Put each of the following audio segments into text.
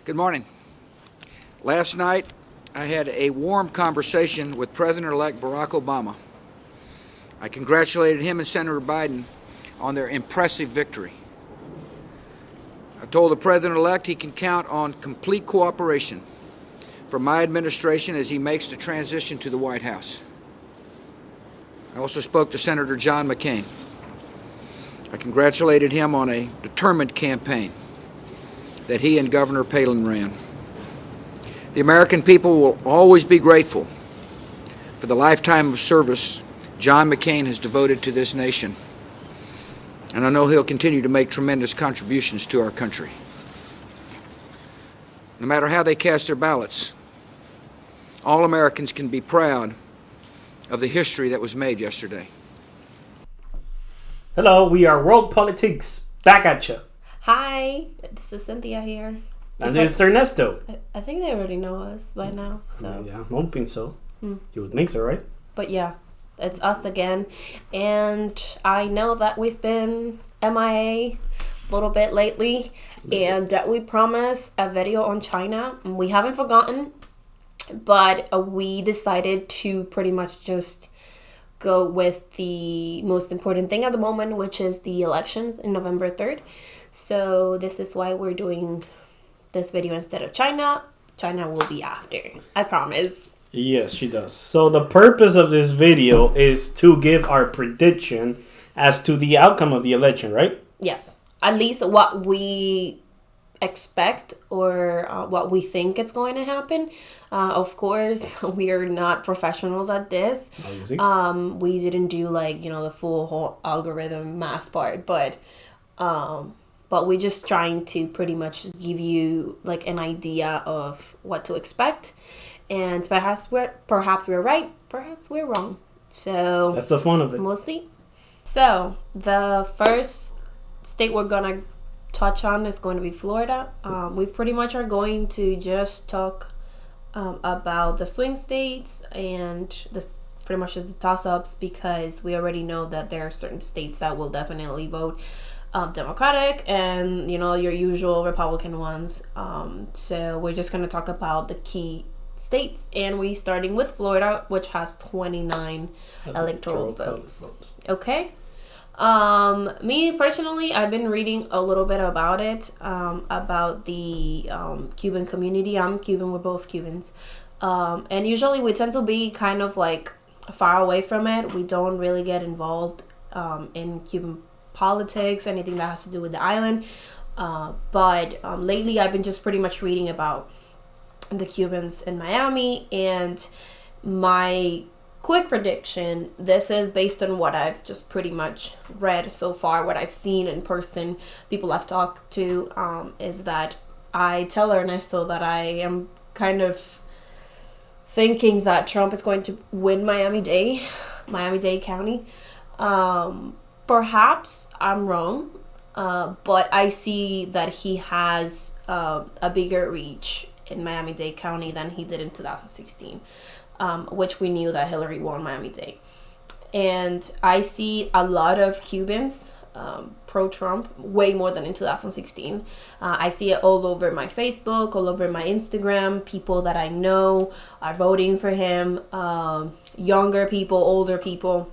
Good morning. Last night, I had a warm conversation with President-elect Barack Obama. I congratulated him and Senator Biden on their impressive victory. I told the President-elect he can count on complete cooperation from my administration as he makes the transition to the White House. I also spoke to Senator John McCain. I congratulated him on a determined campaign that he and Governor Palin ran. The American people will always be grateful for the lifetime of service John McCain has devoted to this nation. And I know he'll continue to make tremendous contributions to our country. No matter how they cast their ballots, all Americans can be proud of the history that was made yesterday. Hello, we are WorldPolitik, back at you. Hi, this is Cynthia here. And this is Ernesto. I think they already know us by now. So Yeah, I'm hoping so. You would think so, right? But yeah, it's us again. And I know that we've been MIA a little bit lately. And that we promised a video on China. We haven't forgotten. But we decided to pretty much just go with the most important thing at the moment, which is the elections in November 3rd. So this is why we're doing this video instead of China. China will be after, I promise. Yes, she does. So the purpose of this video is to give our prediction as to the outcome of the election, right? Yes, at least what we expect or what we think it's going to happen. Of course, we are not professionals at this. We didn't do the full whole algorithm math part, but we're just trying to pretty much give you an idea of what to expect, and perhaps we're right, perhaps we're wrong. So that's the fun of it. We'll see. So the first state we're gonna touch on is going to be Florida. We pretty much are going to just talk about the swing states and pretty much the toss-ups, because we already know that there are certain states that will definitely vote Democratic and your usual Republican ones. So we're just going to talk about the key states, and we starting with Florida, which has 29 electoral votes. Okay. Me personally, I've been reading a little bit about it, about the Cuban community. I'm Cuban, we're both Cubans. And usually we tend to be kind of far away from it. We don't really get involved in Cuban politics, anything that has to do with the island. But lately I've been just pretty much reading about the Cubans in Miami, and my quick prediction, this is based on what I've just pretty much read so far, what I've seen in person, people I've talked to, is that I tell Ernesto that I am kind of thinking that Trump is going to win Miami-Dade County. Perhaps I'm wrong, but I see that he has a bigger reach in Miami-Dade County than he did in 2016. Which we knew that Hillary won Miami-Dade. And I see a lot of Cubans pro-Trump, way more than in 2016. I see it all over my Facebook, all over my Instagram. People that I know are voting for him, younger people, older people.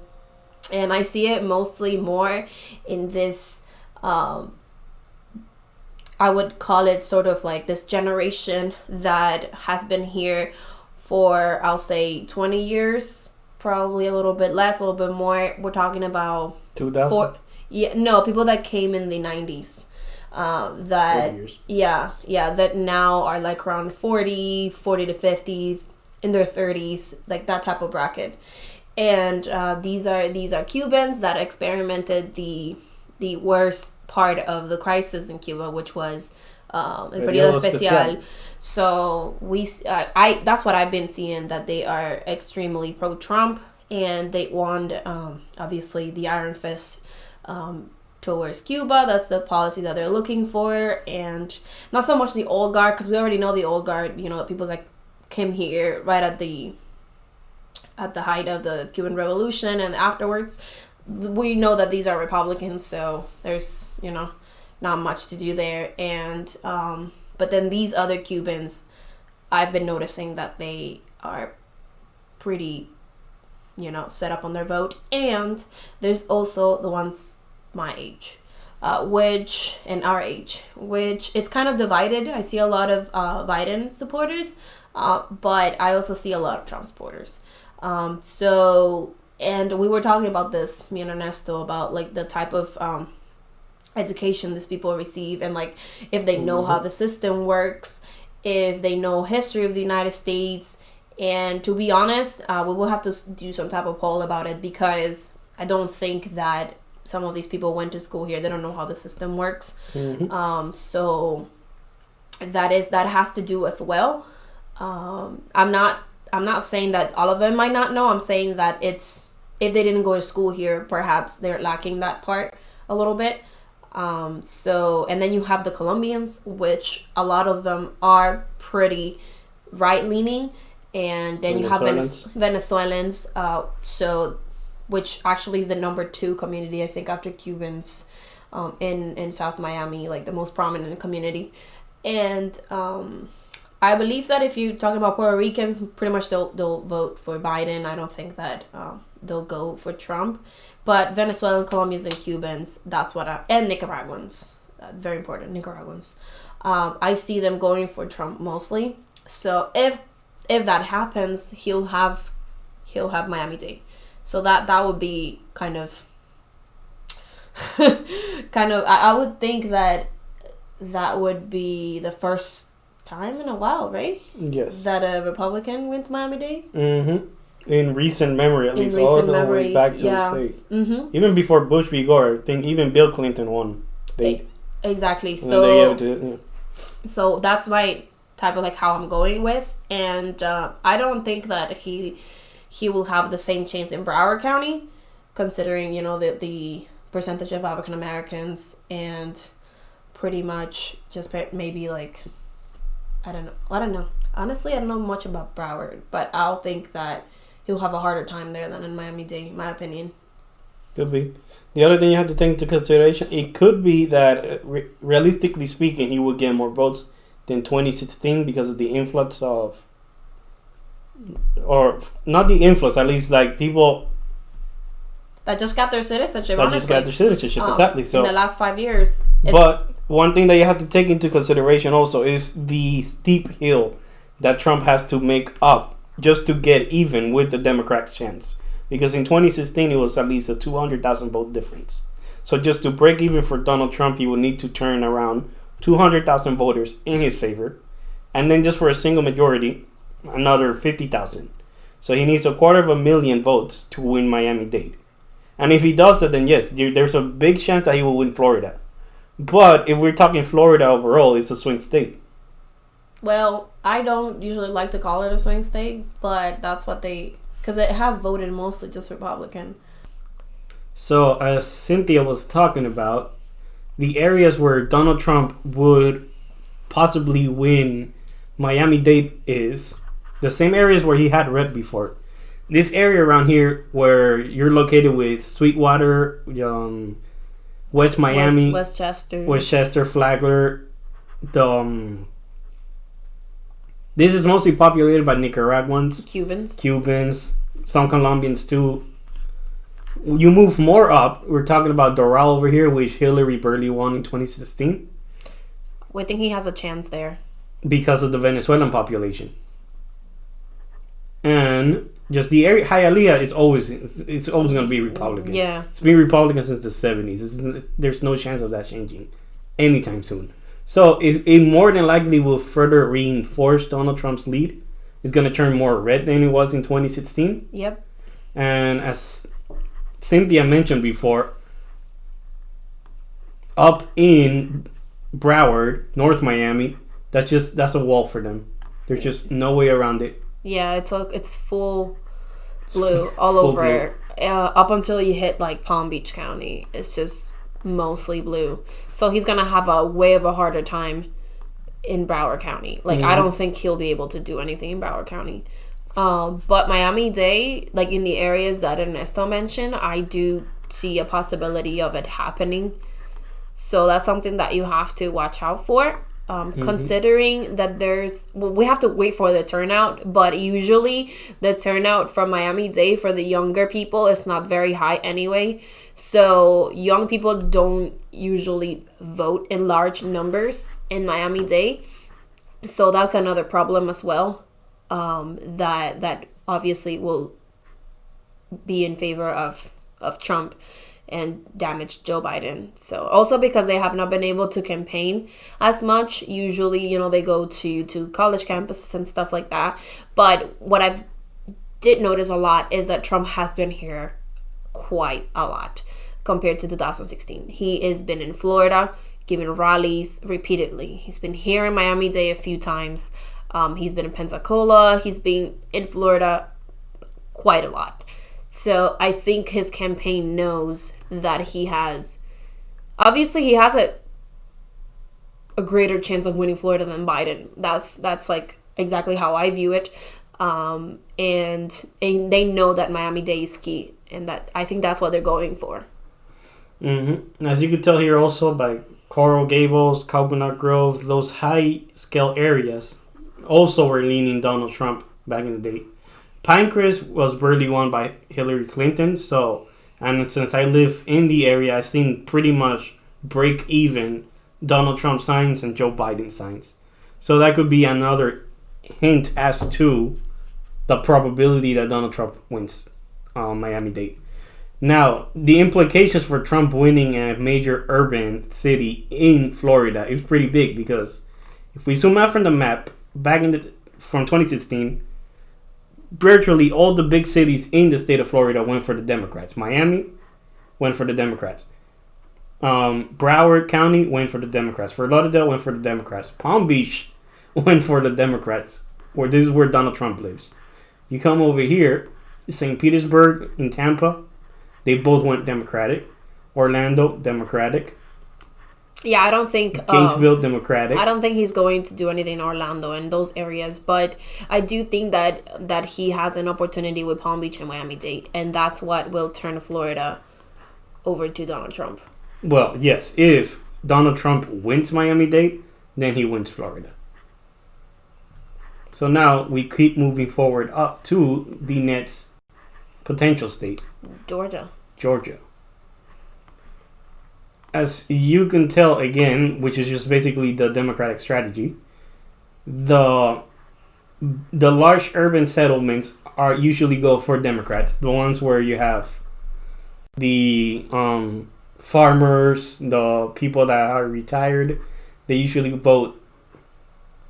And I see it mostly more in this, I would call it sort of this generation that has been here for, I'll say, 20 years, probably a little bit less, a little bit more. We're talking about 2000. People that came in the 90s. That now are around 40 to 50, in their 30s, that type of bracket. And these are Cubans that experimented the worst part of the crisis in Cuba, which was el periodo especial. So that's what I've been seeing, that they are extremely pro-Trump, and they want obviously the iron fist towards Cuba. That's the policy that they're looking for, and not so much the old guard, because we already know the old guard. People came here right at the height of the Cuban Revolution and afterwards. We know that these are Republicans, so there's not much to do there. And But then these other Cubans, I've been noticing that they are pretty, set up on their vote. And there's also the ones my age, our age, which it's kind of divided. I see a lot of Biden supporters, but I also see a lot of Trump supporters. And we were talking about this, me and Ernesto, about like the type of education these people receive, and like if they know how the system works, if they know history of the United States. And to be honest, we will have to do some type of poll about it, because I don't think that some of these people went to school here. They don't know how the system works. So that has to do as well. I'm not saying that all of them might not know. I'm saying that if they didn't go to school here, perhaps they're lacking that part a little bit. And then you have the Colombians, which a lot of them are pretty right-leaning. And then you have Venezuelans, which actually is the number 2 community, I think, after Cubans, in South Miami, like the most prominent community. And I believe that if you're talking about Puerto Ricans, pretty much they'll vote for Biden. I don't think that they'll go for Trump. But Venezuelan, Colombians, and Cubans, and Nicaraguans, very important, Nicaraguans. I see them going for Trump mostly. So if that happens, he'll have Miami-Dade. So that would be kind of I would think that would be the first time in a while, right? Yes. That a Republican wins Miami-Dade. In recent memory, at least, all the way back to say, even before Bush v. Gore, I think even Bill Clinton won. Exactly. So that's my type of like how I'm going with, and I don't think that he will have the same chance in Broward County, considering the percentage of African Americans, and pretty much just maybe like I don't know. Honestly, I don't know much about Broward, but I'll think that he'll have a harder time there than in Miami-Dade, in my opinion. Could be. The other thing you have to take into consideration, it could be that realistically speaking, he would get more votes than 2016 because of the influx of, or not the influx, at least like people that just got their citizenship. Exactly. So in the last 5 years. But one thing that you have to take into consideration also is the steep hill that Trump has to make up just to get even with the Democratic chance. Because in 2016, it was at least a 200,000 vote difference. So just to break even for Donald Trump, he would need to turn around 200,000 voters in his favor. And then just for a single majority, another 50,000. So he needs 250,000 votes to win Miami-Dade. And if he does it, then yes, there's a big chance that he will win Florida. But if we're talking Florida overall, it's a swing state. Well, I don't usually like to call it a swing state, but that's what because it has voted mostly just Republican. So as Cynthia was talking about, the areas where Donald Trump would possibly win Miami-Dade is the same areas where he had red before. This area around here where you're located with Sweetwater, West Miami, Westchester, Flagler, this is mostly populated by Nicaraguans, Cubans, some Colombians too. You move more up, we're talking about Doral over here, which Hillary barely won in 2016. We think he has a chance there because of the Venezuelan population. And just the area, Hialeah is always going to be Republican. Yeah, it's been Republican since the 70s. There's no chance of that changing anytime soon. So it more than likely will further reinforce Donald Trump's lead. It's going to turn more red than it was in 2016. Yep. And as Cynthia mentioned before, up in Broward, North Miami, that's a wall for them. There's just no way around it. Yeah, it's full blue all over. Up until you hit like Palm Beach County, it's just mostly blue. So he's gonna have a way of a harder time in Broward County. Like I don't think he'll be able to do anything in Broward County. But Miami-Dade, like in the areas that Ernesto mentioned, I do see a possibility of it happening. So that's something that you have to watch out for. considering that we have to wait for the turnout, but usually the turnout from Miami-Dade for the younger people is not very high anyway. So young people don't usually vote in large numbers in Miami-Dade. So that's another problem as well, that obviously will be in favor of Trump and damage Joe Biden. So also because they have not been able to campaign as much. Usually, they go to college campuses and stuff like that. But what I did notice a lot is that Trump has been here quite a lot compared to 2016. He has been in Florida giving rallies repeatedly. He's been here in Miami-Dade a few times. He's been in Pensacola. He's been in Florida quite a lot. So I think his campaign knows that he has a greater chance of winning Florida than Biden. That's like exactly how I view it. And they know that Miami-Dade is key, and that I think that's what they're going for. Mm-hmm. As you could tell here also by Coral Gables, Coconut Grove, those high-scale areas also were leaning Donald Trump back in the day. Pinecrest was barely won by Hillary Clinton, and since I live in the area, I've seen pretty much break even Donald Trump signs and Joe Biden signs. So that could be another hint as to the probability that Donald Trump wins Miami-Dade. Now, the implications for Trump winning a major urban city in Florida is pretty big, because if we zoom out from the map, from 2016, virtually all the big cities in the state of Florida went for the Democrats. Miami went for the Democrats. Broward County went for the Democrats. Fort Lauderdale went for the Democrats. Palm Beach went for the Democrats. This is where Donald Trump lives. You come over here, St. Petersburg and Tampa, they both went Democratic. Orlando, Democratic. Yeah, I don't think Gainesville, Democratic. I don't think he's going to do anything in Orlando and those areas, but I do think that he has an opportunity with Palm Beach and Miami-Dade, and that's what will turn Florida over to Donald Trump. Well, yes, if Donald Trump wins Miami-Dade, then he wins Florida. So now we keep moving forward up to the next potential state, Georgia. As you can tell, again, which is just basically the Democratic strategy, the large urban settlements are usually go for Democrats. The ones where you have the farmers, the people that are retired, they usually vote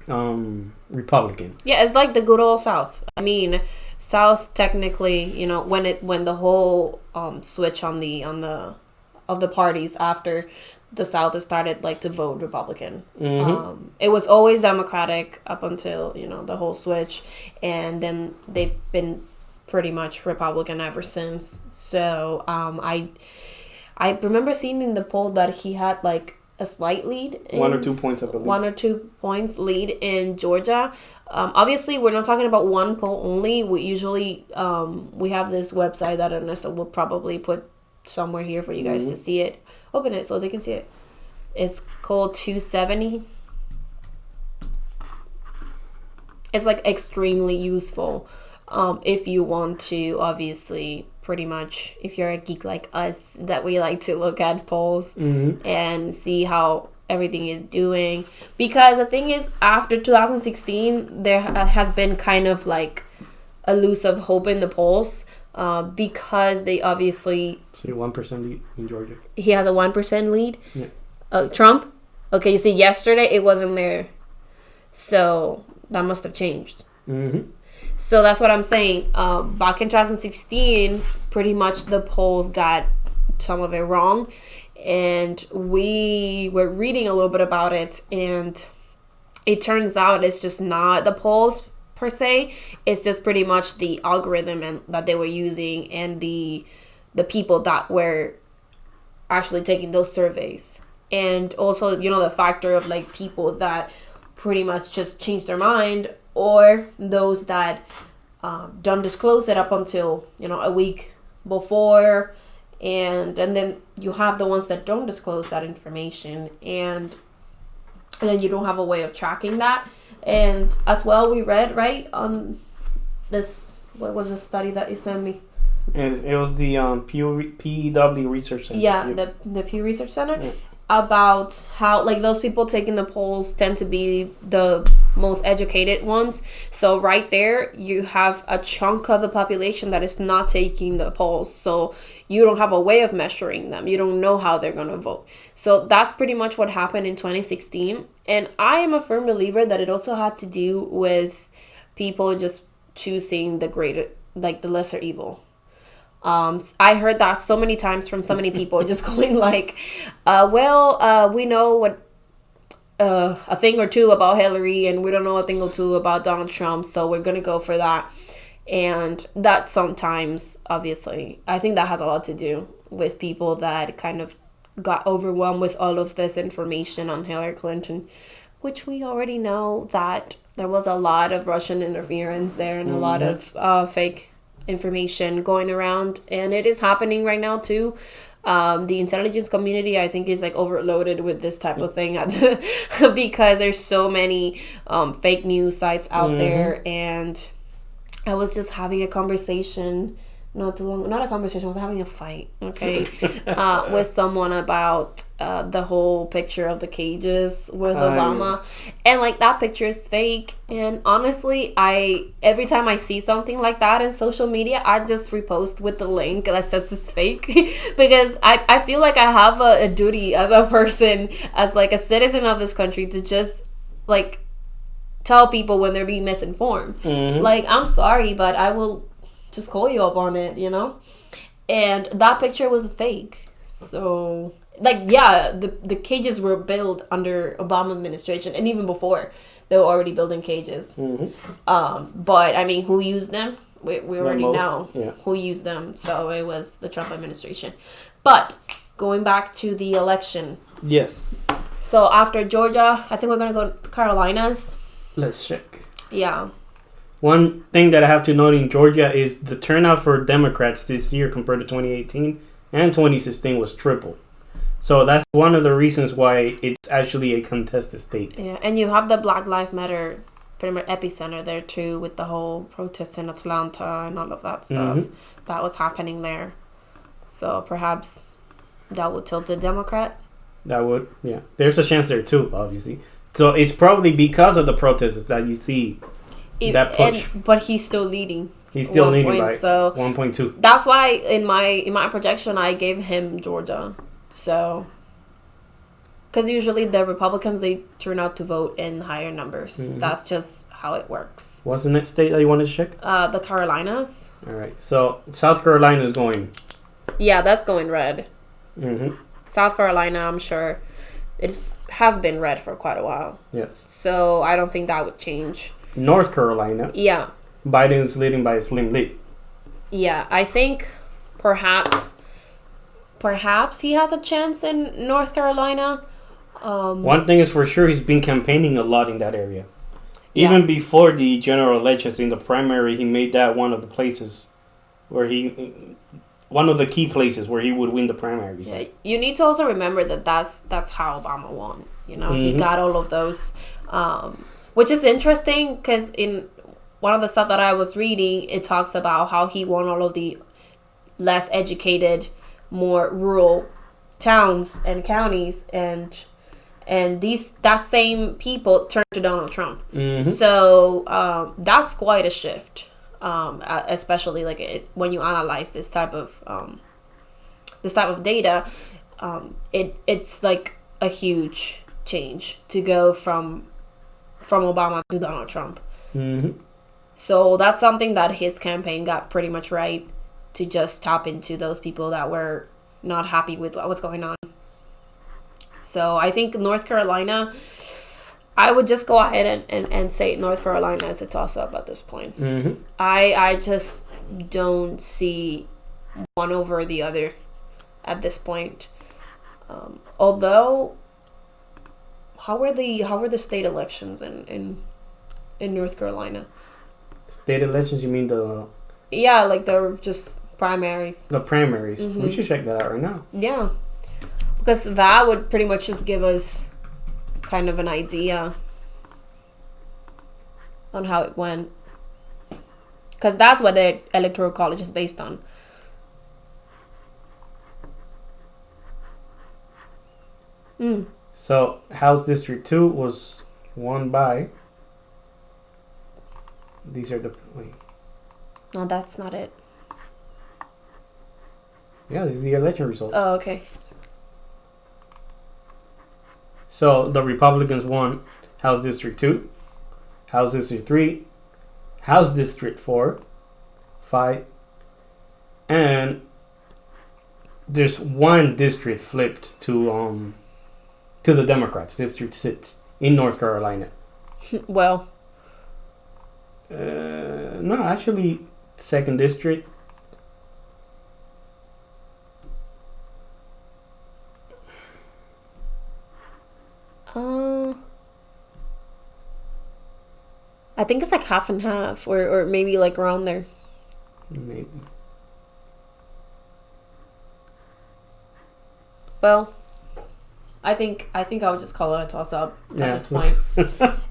Republican. Yeah, it's like the good old South. I mean, South technically, when the whole switch on the parties after the South has started to vote Republican. Mm-hmm. It was always Democratic up until the whole switch, and then they've been pretty much Republican ever since. So I remember seeing in the poll that he had a slight lead, 1 or 2 points, I believe. 1 or 2 points lead in Georgia. Obviously, we're not talking about one poll only. We usually we have this website that Ernesto will probably put somewhere here for you guys to see it. Open it so they can see it. It's called 270. It's extremely useful if you want to, obviously, pretty much, if you're a geek like us, that we like to look at polls and see how everything is doing. Because the thing is, after 2016, there has been kind of a loose of hope in the polls. Because they obviously... See, 1% lead in Georgia. He has a 1% lead? Yeah. Trump? Okay, you see, yesterday it wasn't there. So, that must have changed. Mm-hmm. So, that's what I'm saying. Back in 2016, pretty much the polls got some of it wrong. And we were reading a little bit about it. And it turns out it's just not the polls per se. It's just pretty much the algorithm that they were using and the people that were actually taking those surveys. And also, the factor of people that pretty much just change their mind, or those that don't disclose it up until a week before, and then you have the ones that don't disclose that information. And and then you don't have a way of tracking that. And as well, we read, right, on this, what was the study that you sent me? It was the PW Research Center. Yeah, the Pew Research Center. Yeah. About how, like, those people taking the polls tend to be the most educated ones. So right there, you have a chunk of the population that is not taking the polls. So you don't have a way of measuring them. You don't know how they're going to vote. So that's pretty much what happened in 2016. And I am a firm believer that it also had to do with people just choosing the greater, like, the lesser evil. I heard that so many times from so many people, just going like, we know what a thing or two about Hillary, and we don't know a thing or two about Donald Trump, so we're gonna go for that. And that sometimes, obviously, I think that has a lot to do with people that kind of got overwhelmed with all of this information on Hillary Clinton, which we already know that there was a lot of Russian interference there and a lot of fake information going around, and it is happening right now too. The intelligence community, I think, is like overloaded with this type of thing because there's so many fake news sites out there. And I was just having a conversation not a conversation, I was having a fight, okay, with someone about the whole picture of the cages with Obama. And, like, that picture is fake. And honestly, every time I see something like that in social media, I just repost with the link that says it's fake. Because I feel like I have a duty as a person, as, like, a citizen of this country, to just, like, tell people when they're being misinformed. Like, I'm sorry, but I will just call you up on it, you know? And that picture was fake. So, like, yeah, the cages were built under Obama administration, and even before they were already building cages. But I mean, who used them? We already know who used them. So it was the Trump administration. But going back to the election. Yes. So after Georgia, I think we're gonna go to Carolinas. Let's check. Yeah. One thing that I have to note in Georgia is the turnout for Democrats this year compared to 2018 and 2016 was triple. So that's one of the reasons why it's actually a contested state. Yeah, and you have the Black Lives Matter pretty much epicenter there too, with the whole protests in Atlanta and all of that stuff that was happening there. So perhaps that would tilt the Democrat. That would, yeah. There's a chance there too, obviously. So it's probably because of the protests that you see that push. But he's still leading. He's still leading by 1.2. That's why in my projection I gave him Georgia. So, because usually the Republicans, they turn out to vote in higher numbers. That's just how it works. What's the next state that you wanted to check? The Carolinas. All right. So South Carolina is going. Yeah, that's going red. South Carolina, I'm sure, has been red for quite a while. Yes. So I don't think that would change. North Carolina. Yeah. Biden is leading by a slim lead. Yeah, I think perhaps he has a chance in North Carolina. One thing is for sure, he's been campaigning a lot in that area. Even before the general elections, in the primary, he made that one of the places where one of the key places where he would win the primaries. Yeah, you need to also remember that's how Obama won. You know, he got all of those, which is interesting because in one of the stuff that I was reading, it talks about how he won all of the less educated, more rural towns and counties, and that same people turned to Donald Trump. So that's quite a shift, especially like when you analyze this type of data. It's like a huge change to go from Obama to Donald Trump. So that's something that his campaign got pretty much right, to just tap into those people that were not happy with what was going on. So I think North Carolina, I would just go ahead and say North Carolina is a toss-up at this point. I just don't see one over the other at this point. Although, how were the state elections in North Carolina? State elections, you mean the... Yeah, like the just primaries. The primaries. We should check that out right now. Yeah. Because that would pretty much just give us kind of an idea on how it went. Because that's what the Electoral College is based on. So, House District 2 was won by... These are the... Wait. No, that's not it. Yeah, this is the election results. Oh, okay. So, the Republicans won House District 2, House District 3, House District 4, 5, and there's one district flipped to the Democrats, District 6 in North Carolina. Well. No, actually, 2nd District. I think it's like half and half, or maybe like around there. Maybe. Well, I think I would just call it a toss up at this point.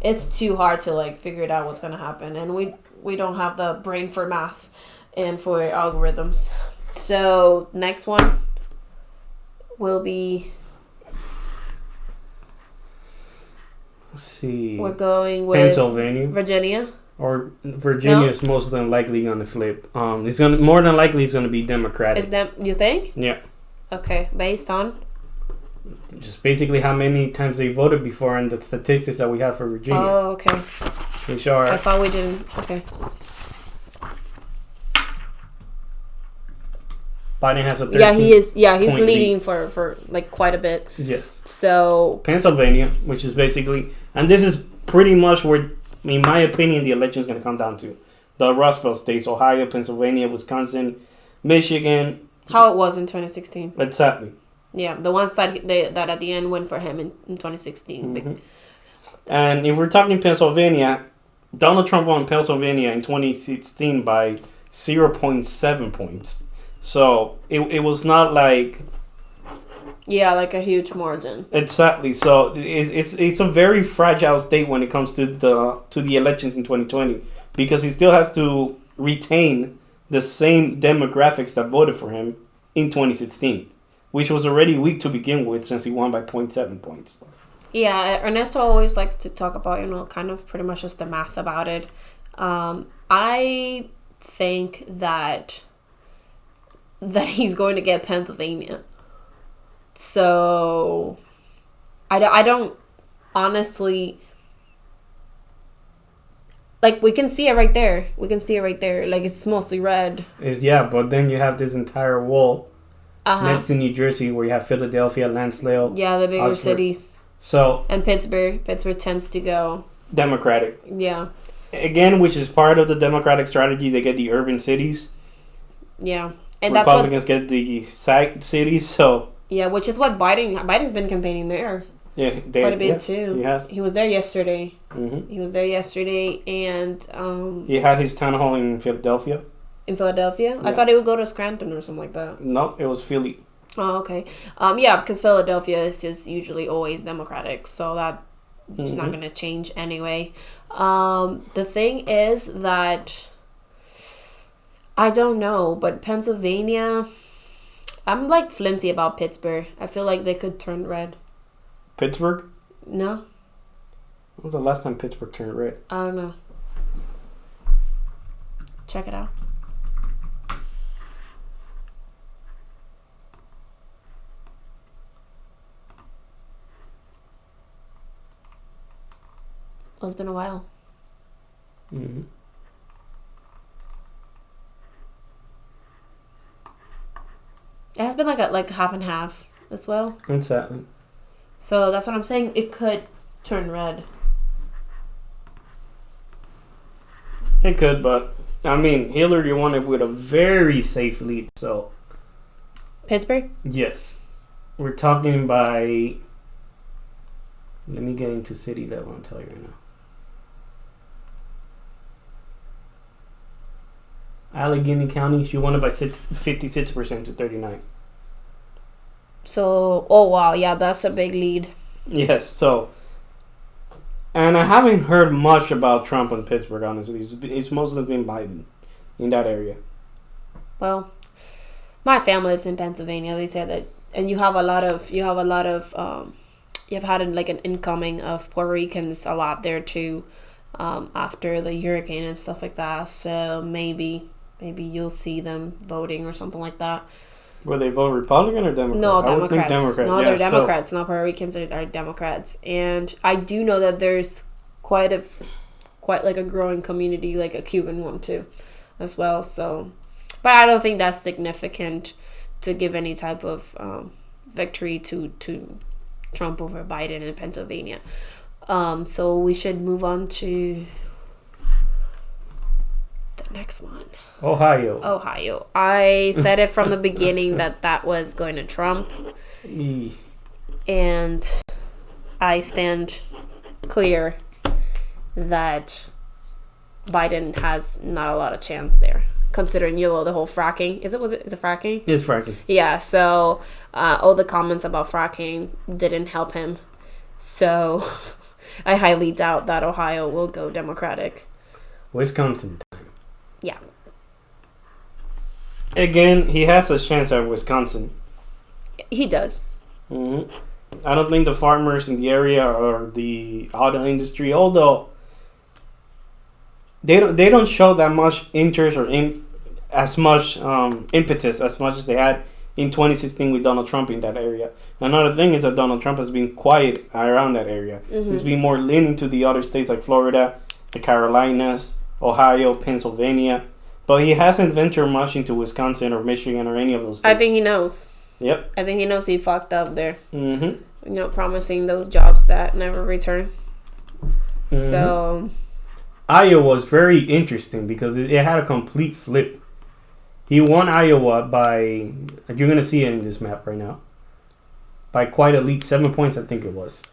It's too hard to like figure it out what's gonna happen, and we don't have the brain for math and for algorithms. So next one will be. Let's see. We're going with Pennsylvania. Virginia. Or Virginia is most than likely going to flip. It's gonna more than likely it's going to be Democratic. Is that you think? Yeah. Okay, based on just basically how many times they voted before and the statistics that we have for Virginia. Oh, okay. Which are. I thought we didn't. Okay. Biden has a 13. Yeah, he is. Yeah, he's leading lead. for like quite a bit. Yes. So Pennsylvania, which is basically, and this is pretty much where, in my opinion, the election is going to come down to the Rust Belt states: Ohio, Pennsylvania, Wisconsin, Michigan. How it was in 2016. Exactly. Yeah, the ones that that at the end went for him in 2016. Mm-hmm. And if we're talking Pennsylvania, Donald Trump won Pennsylvania in 2016 by 0.7 points. So it was not like. Yeah, like a huge margin. Exactly. So it's a very fragile state when it comes to the elections in 2020, because he still has to retain the same demographics that voted for him in 2016, which was already weak to begin with since he won by 0.7 points. Yeah, Ernesto always likes to talk about, kind of pretty much just the math about it. I think that he's going to get Pennsylvania. So, I don't honestly, like, we can see it right there. Like, it's mostly red. But then you have this entire wall next to New Jersey where you have Philadelphia, Lansdale. Yeah, the bigger Oxford. cities. So. And Pittsburgh. Pittsburgh tends to go Democratic. Yeah. Again, which is part of the Democratic strategy. They get the urban cities. Yeah. And Republicans get the side cities, so. Yeah, which is what Biden's been campaigning there. Yeah, quite a bit too. He has. He was there yesterday. Mm-hmm. He was there yesterday, and he had his town hall in Philadelphia. In Philadelphia, yeah. I thought he would go to Scranton or something like that. No, it was Philly. Oh, okay. Yeah, because Philadelphia is just usually always Democratic, so that it's not going to change anyway. The thing is that I don't know, but Pennsylvania, I'm like flimsy about Pittsburgh. I feel like they could turn red. Pittsburgh? No. When was the last time Pittsburgh turned red? I don't know. Check it out. Well, it's been a while. Mm-hmm. It has been like half and half as well. Exactly. So that's what I'm saying. It could turn red. It could, but I mean, Hillary won it with a very safe lead. So. Pittsburgh? Yes, we're talking by. Let me get into city level and tell you right now. Allegheny County, she won it by 56% to 39%. So, oh wow, yeah, that's a big lead. Yes, so And I haven't heard much about Trump in Pittsburgh, honestly. It's mostly been Biden in that area. Well, my family is in Pennsylvania. They said that, and you've had like an incoming of Puerto Ricans a lot there too, after the hurricane and stuff like that. So maybe you'll see them voting or something like that. Will they vote Republican or Democrat? No, I would think Democrats. Democrat. No, Yeah, they're Democrats. Not Puerto Ricans are Democrats. And I do know that there's quite like a growing community, like a Cuban one too, as well. So, but I don't think that's significant to give any type of victory to Trump over Biden in Pennsylvania. So we should move on to the next one. Ohio. I said it from the beginning that was going to Trump. And I stand clear that Biden has not a lot of chance there, considering the whole fracking. Is it fracking? It's fracking. Yeah, so all the comments about fracking didn't help him. So I highly doubt that Ohio will go Democratic. Wisconsin time. Yeah. Again, he has a chance at Wisconsin. He does. Mm-hmm. I don't think the farmers in the area or the auto industry, although they don't show that much interest or as much impetus as much as they had in 2016 with Donald Trump in that area. Another thing is that Donald Trump has been quiet around that area. Mm-hmm. He's been more leaning to the other states like Florida, the Carolinas, Ohio, Pennsylvania. But he hasn't ventured much into Wisconsin or Michigan or any of those states. I think he knows. Yep. I think he knows he fucked up there. Mm-hmm. Promising those jobs that never return. Mm-hmm. So Iowa was very interesting because it had a complete flip. He won Iowa by, you're going to see it in this map right now, by quite a lead, 7 points I think it was.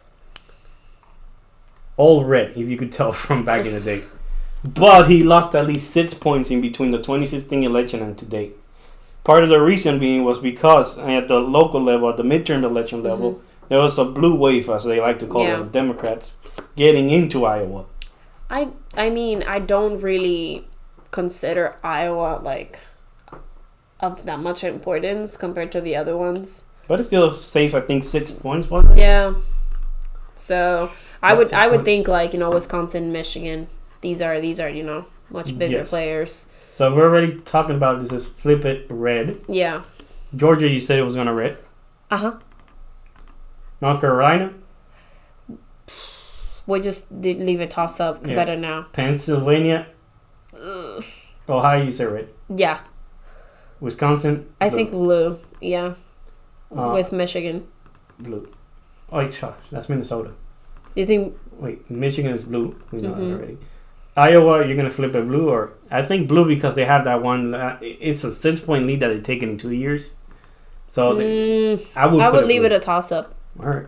All red, if you could tell from back in the day. But he lost at least 6 points in between the 2016 election and today. Part of the reason being was because at the local level, at the midterm election level, there was a blue wave, as they like to call them, Democrats, getting into Iowa. I mean, I don't really consider Iowa like of that much importance compared to the other ones. But it's still safe, I think 6 points, wasn't it? Yeah. So I would think like, Wisconsin, Michigan, these are much bigger players. So we're already talking about this as flip it red. Yeah. Georgia, you said it was gonna red. North Carolina. We just did leave a toss up because I don't know. Pennsylvania. Ohio, you said red. Yeah. Wisconsin. I think blue. Yeah. With Michigan. Blue. Oh, that's Minnesota. You think? Wait, Michigan is blue. We know that already. Iowa, you're gonna flip it blue, or I think blue because they have that one. It's a 6 point lead that they've taken in 2 years. So I would leave it a toss up. All right.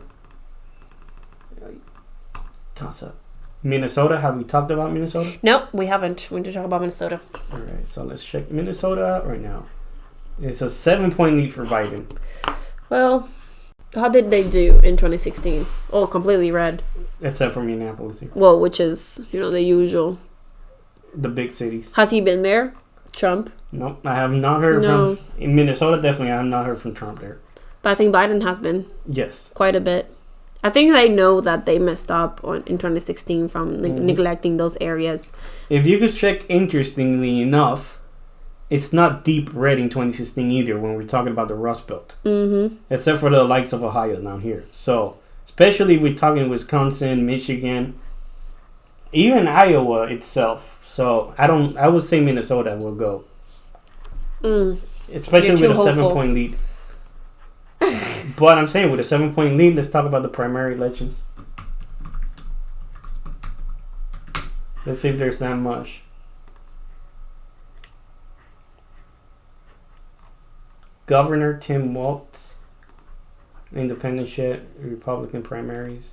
Toss up. Minnesota. Have we talked about Minnesota? Nope, we haven't. We need to talk about Minnesota. All right. So let's check Minnesota out right now. It's a 7 point lead for Biden. Well, how did they do in 2016? Oh, completely red. Except for Minneapolis here. Well, which is, the usual. The big cities. Has he been there? Trump? Nope. I have not heard from... In Minnesota, definitely, I have not heard from Trump there. But I think Biden has been. Yes. Quite a bit. I think they know that they messed up in 2016 from neglecting those areas. If you could check, interestingly enough, it's not deep red in 2016 either when we're talking about the Rust Belt. Mm-hmm. Except for the likes of Ohio down here. So, especially if we're talking Wisconsin, Michigan, even Iowa itself. So, I would say Minnesota will go. Especially with a 7 point lead. But I'm saying with a 7 point lead, let's talk about the primary elections. Let's see if there's that much. Governor Tim Walz, independent shit, Republican primaries.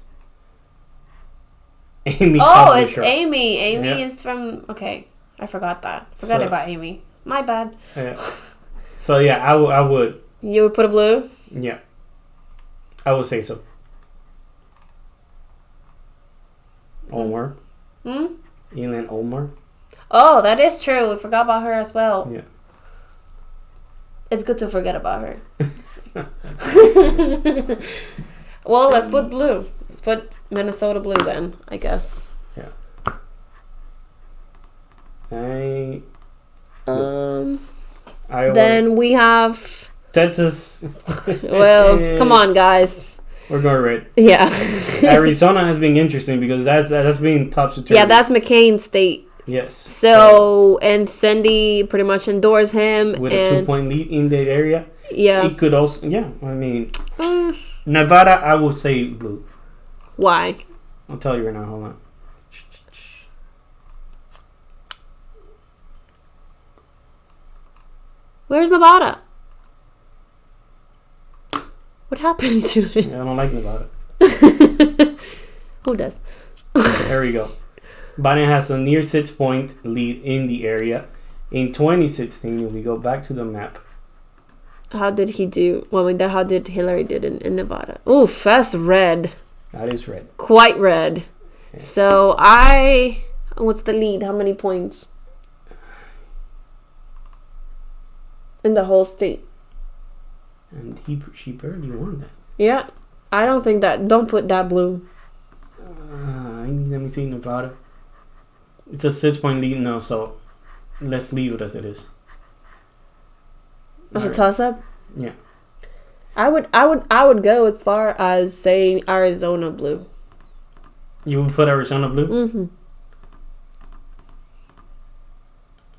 Amy. Oh, it's Amy. Amy is from. Okay, I forgot that. Forgot about Amy. My bad. Yeah. So yeah, I would. You would put a blue? Yeah. I would say so. Omar. Ilhan Omar. Oh, that is true. We forgot about her as well. Yeah. It's good to forget about her. Well, let's put blue. Let's put Minnesota blue then, I guess. Yeah. Iowa. Then we have... Texas. Well, come on, guys. We're going red. Yeah. Arizona has been interesting because that's been topsy-turvy. Yeah, that's McCain's state. Yes. So, and Cindy pretty much endorsed him. With a 2-point lead in that area. Yeah. It could also, Nevada, I would say blue. Why? I'll tell you right now. Hold on. Where's Nevada? What happened to it? Yeah, I don't like Nevada. Who does? There we go. Biden has a near 6-point lead in the area. In 2016, we go back to the map. How did he do? Well, how did Hillary did in Nevada? Oof, that's red. That is red. Quite red. Yeah. So what's the lead? How many points? In the whole state. And she barely won that. Yeah. I don't think that... Don't put that blue. Let me see Nevada. It's a 6-point lead now, so let's leave it as it is. That's a toss-up? Yeah. I would go as far as saying Arizona blue. You would put Arizona blue? Mm-hmm.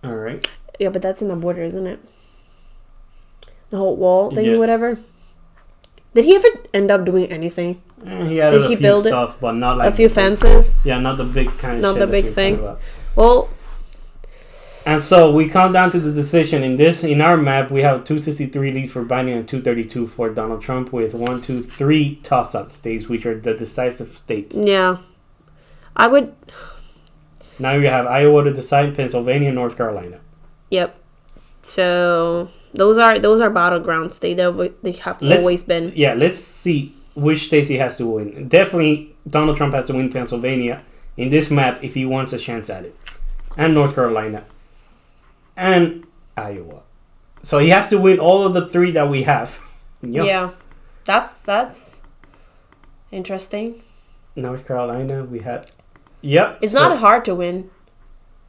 All right. Yeah, but that's in the border, isn't it? The whole wall thing or whatever. Did he ever end up doing anything? He added a few stuff, but not like... A few fences? Yeah, not the big kind of not shit. Not the big thing. Well... And so we come down to the decision. In our map, we have 263 lead for Biden and 232 for Donald Trump, with 1, 2, 3 toss-up states, which are the decisive states. Yeah, I would. Now you have Iowa to decide, Pennsylvania, North Carolina. Yep. So those are battleground states. They have always been. Yeah, let's see which states he has to win. Definitely, Donald Trump has to win Pennsylvania in this map if he wants a chance at it, and North Carolina. And Iowa. So he has to win all of the 3 that we have. Yep. Yeah. That's interesting. North Carolina, we had... Yep. It's not hard to win.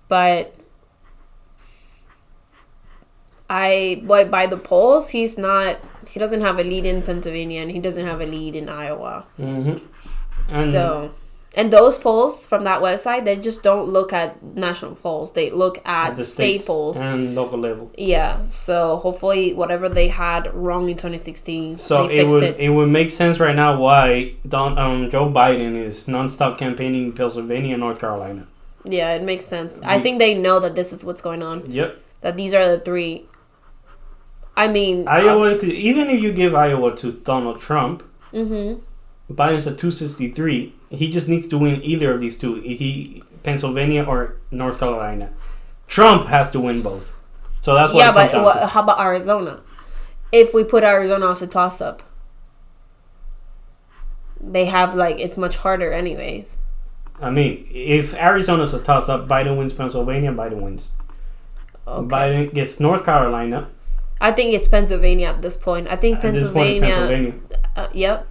But... by the polls, he doesn't have a lead in Pennsylvania and he doesn't have a lead in Iowa. Mm-hmm. And those polls from that website, they just don't look at national polls. They look at the state polls. And local level. Yeah. So hopefully whatever they had wrong in 2016, they fixed it. It would make sense right now why Joe Biden is nonstop campaigning in Pennsylvania and North Carolina. Yeah, it makes sense. I think they know that this is what's going on. Yep. That these are the 3. I mean... Iowa, even if you give Iowa to Donald Trump, Biden's at 263. He just needs to win either of these 2. Pennsylvania or North Carolina. Trump has to win both. So that's what it comes down to. How about Arizona? If we put Arizona as a toss-up. They have, it's much harder anyways. I mean, if Arizona's a toss-up, Biden wins Pennsylvania, Biden wins. Okay. Biden gets North Carolina. I think it's Pennsylvania at this point. I think Pennsylvania. Yep.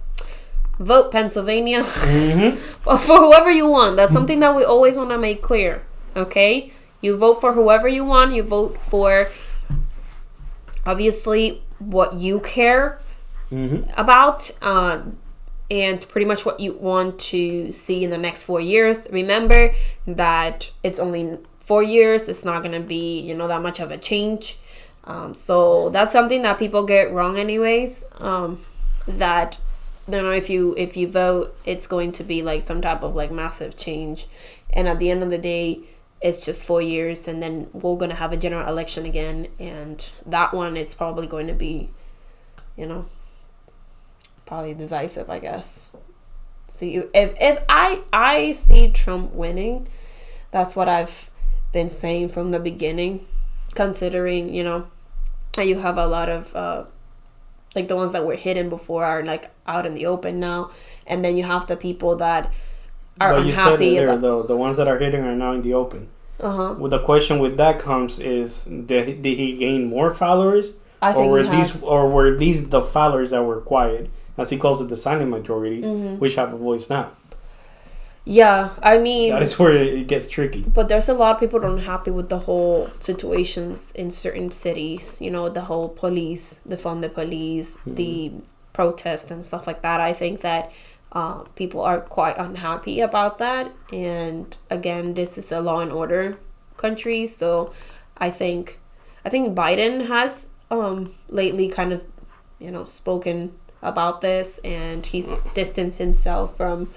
Vote Pennsylvania. Well, for whoever you want. That's something that we always want to make clear. Okay? You vote for whoever you want. You vote for, obviously, what you care about. And pretty much what you want to see in the next 4 years. Remember that it's only 4 years. It's not going to be, that much of a change. So that's something that people get wrong anyways. That... if you vote, it's going to be some type of massive change, and at the end of the day, it's just 4 years, and then we're gonna have a general election again, and that one is probably going to be, probably decisive, I guess. See, if I see Trump winning, that's what I've been saying from the beginning, considering that you have a lot of. The ones that were hidden before are out in the open now, and then you have the people that are But you said it unhappy there, about. though. The ones that are hitting are now in the open. Uh-huh. Well, the question with that comes is, did he gain more followers? I think were he has. were these the followers that were quiet, as he calls it, the silent majority, which have a voice now? Yeah, I mean, That is where it gets tricky. but there's a lot of people unhappy with the whole situations in certain cities. You know, the whole police, defund the police, the protest and stuff like that. I think that people are quite unhappy about that. And again, this is a law and order country, so I think Biden has lately kind of, you know, spoken about this, and he's distanced himself from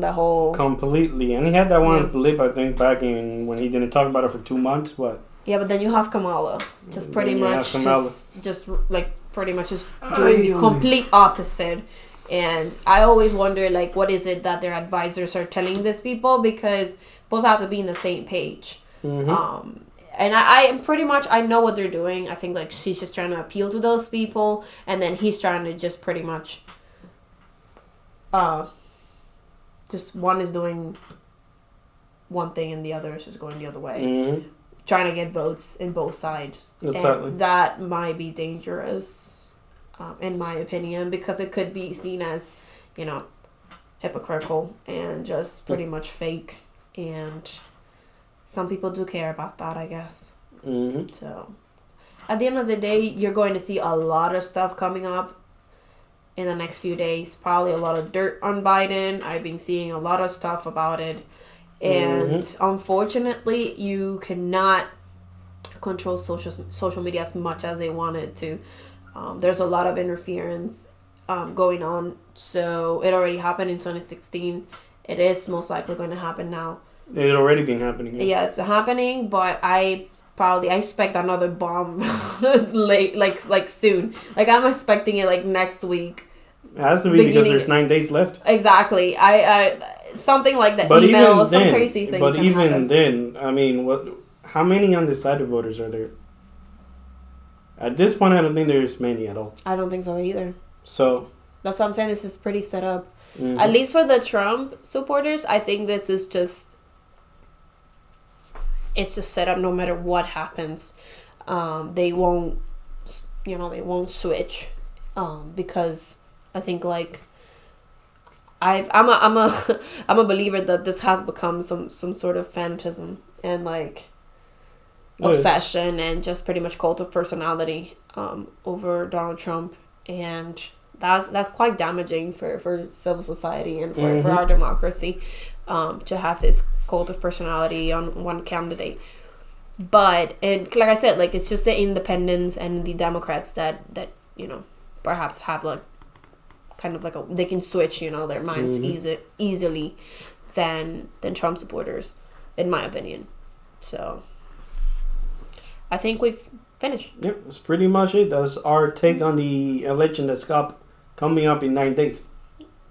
the whole Completely. And he had that one blip, I think, back in when he didn't talk about it for 2 months, but yeah. But then you have Kamala, just pretty Then you much have Kamala. just like pretty much just doing the complete opposite. And I always wonder, like, what is it that their advisors are telling these people, because both have to be in the same page. And I am pretty much, I know what they're doing. I think, like, she's just trying to appeal to those people, and then he's trying to just pretty much just one is doing one thing and the other is just going the other way, trying to get votes in both sides. Exactly. And that might be dangerous, in my opinion, because it could be seen as, you know, hypocritical and just pretty much fake. And some people do care about that, I guess. So at the end of the day, you're going to see a lot of stuff coming up in the next few days. Probably a lot of dirt on Biden. I've been seeing a lot of stuff about it. And unfortunately, you cannot control social media as much as they wanted to. There's a lot of interference going on. So it already happened in 2016. It is most likely going to happen now. it had already been happening. Yeah, it's been happening, but I expect another bomb late, like soon. Like, I'm expecting it like next week. It has to be because there's 9 days left. Exactly. I something like the But email, even some then, crazy things. But can even happen. then, I mean, how many undecided voters are there? At this point, I don't think there's many at all. I don't think so either. So That's what I'm saying. This is pretty set up. At least for the Trump supporters, I think this is just, it's just set up no matter what happens. They won't, they won't switch, because I think, like, I'm a believer that this has become some sort of phantasm and, like, obsession and just pretty much cult of personality over Donald Trump, and that's quite damaging for civil society and for our democracy, to have this cult of personality on one candidate. But it, like I said, like, it's just the independents and the Democrats that perhaps have, like, kind of like they can switch their minds easily than Trump supporters, in my opinion. So I think we've finished. Yep, that's pretty much it. That's our take on the election that's coming up in 9 days.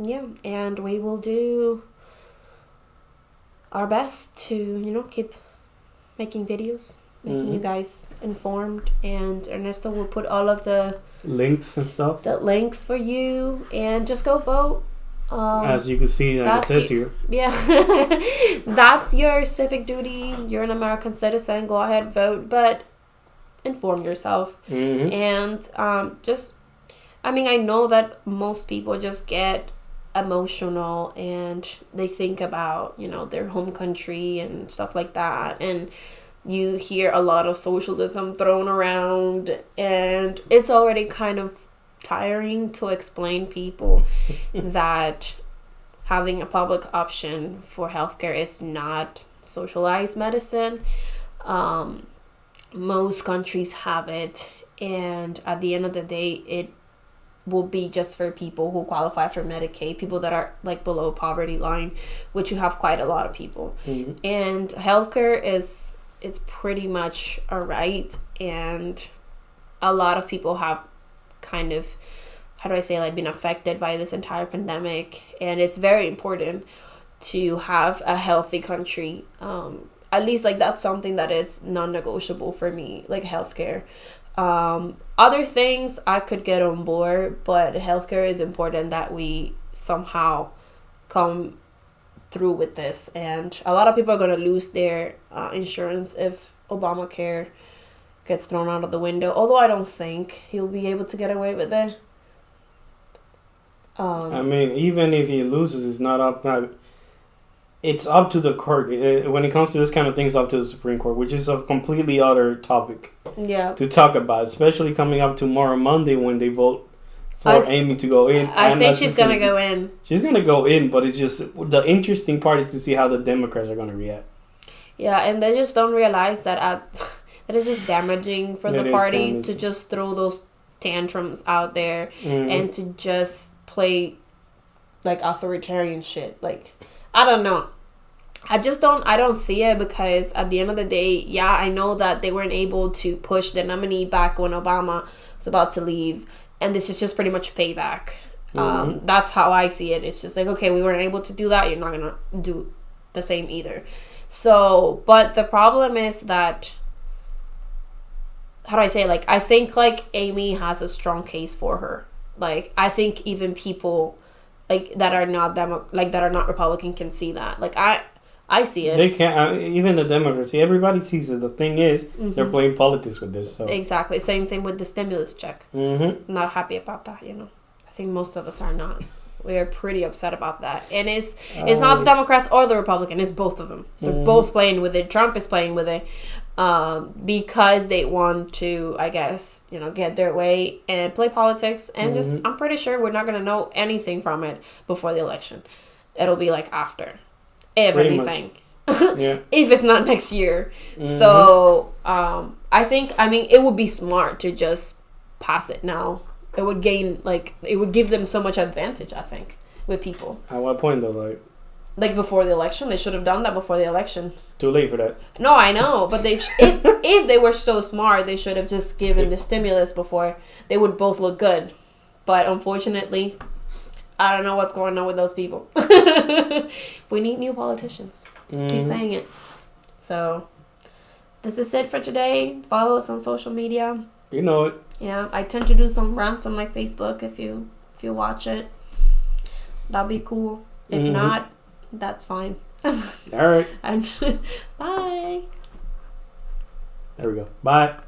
Yeah, and we will do our best to, keep making videos, making you guys informed. And Ernesto will put all of the links and stuff. The links for you, and just go vote. As you can see, it says here. Yeah, that's your civic duty. You're an American citizen. Go ahead, vote, but inform yourself. And I know that most people just get emotional and they think about their home country and stuff like that, and you hear a lot of socialism thrown around, and it's already kind of tiring to explain people that having a public option for healthcare is not socialized medicine. Most countries have it, and at the end of the day, it will be just for people who qualify for Medicaid, people that are like below poverty line, which you have quite a lot of people. And healthcare it's pretty much a right, and a lot of people have kind of, been affected by this entire pandemic, and it's very important to have a healthy country. At least, like, that's something that it's non-negotiable for me, like healthcare. Other things I could get on board, but healthcare is important that we somehow come through with this, and a lot of people are going to lose their insurance if Obamacare gets thrown out of the window. Although I don't think he'll be able to get away with it. I mean, even if he loses, it's not up. It's up to the court. When it comes to this kind of thing, it's up to the Supreme Court, which is a completely other topic to talk about, especially coming up tomorrow, Monday, when they vote for Amy to go in. I think she's going to go in. She's going to go in, but it's just the interesting part is to see how the Democrats are going to react. Yeah, and they just don't realize that that is just damaging for the party to just throw those tantrums out there and to just play like authoritarian shit. Like, I don't know. I don't see it, because at the end of the day, yeah, I know that they weren't able to push the nominee back when Obama was about to leave, and this is just pretty much payback. That's how I see it. It's just like, okay, we weren't able to do that, you're not gonna do the same either. So, but the problem is that, how do I say, like, I think like Amy has a strong case for her. Like, I think even people like that are not that are not Republican can see that. Like, I see it. They can't. Even the Democrats. Everybody sees it. The thing is, they're playing politics with this. So. Exactly. Same thing with the stimulus check. I'm not happy about that. I think most of us are not. We are pretty upset about that. And it's not the Democrats or the Republican. It's both of them. They're both playing with it. Trump is playing with it because they want to, I guess, get their way and play politics. And just, I'm pretty sure we're not going to know anything from it before the election. It'll be like after. If anything. Yeah. If it's not next year. So, I mean, it would be smart to just pass it now. It would give them so much advantage, I think, with people. At what point, though? Like before the election? They should have done that before the election. Too late for that. No, I know. But if they were so smart, they should have just given the stimulus before. They would both look good. But unfortunately, I don't know what's going on with those people. We need new politicians. Keep saying it. So, this is it for today. Follow us on social media. You know it. Yeah, I tend to do some rants on my Facebook if you watch it. That'd be cool. If not, that's fine. All right. And bye. There we go. Bye.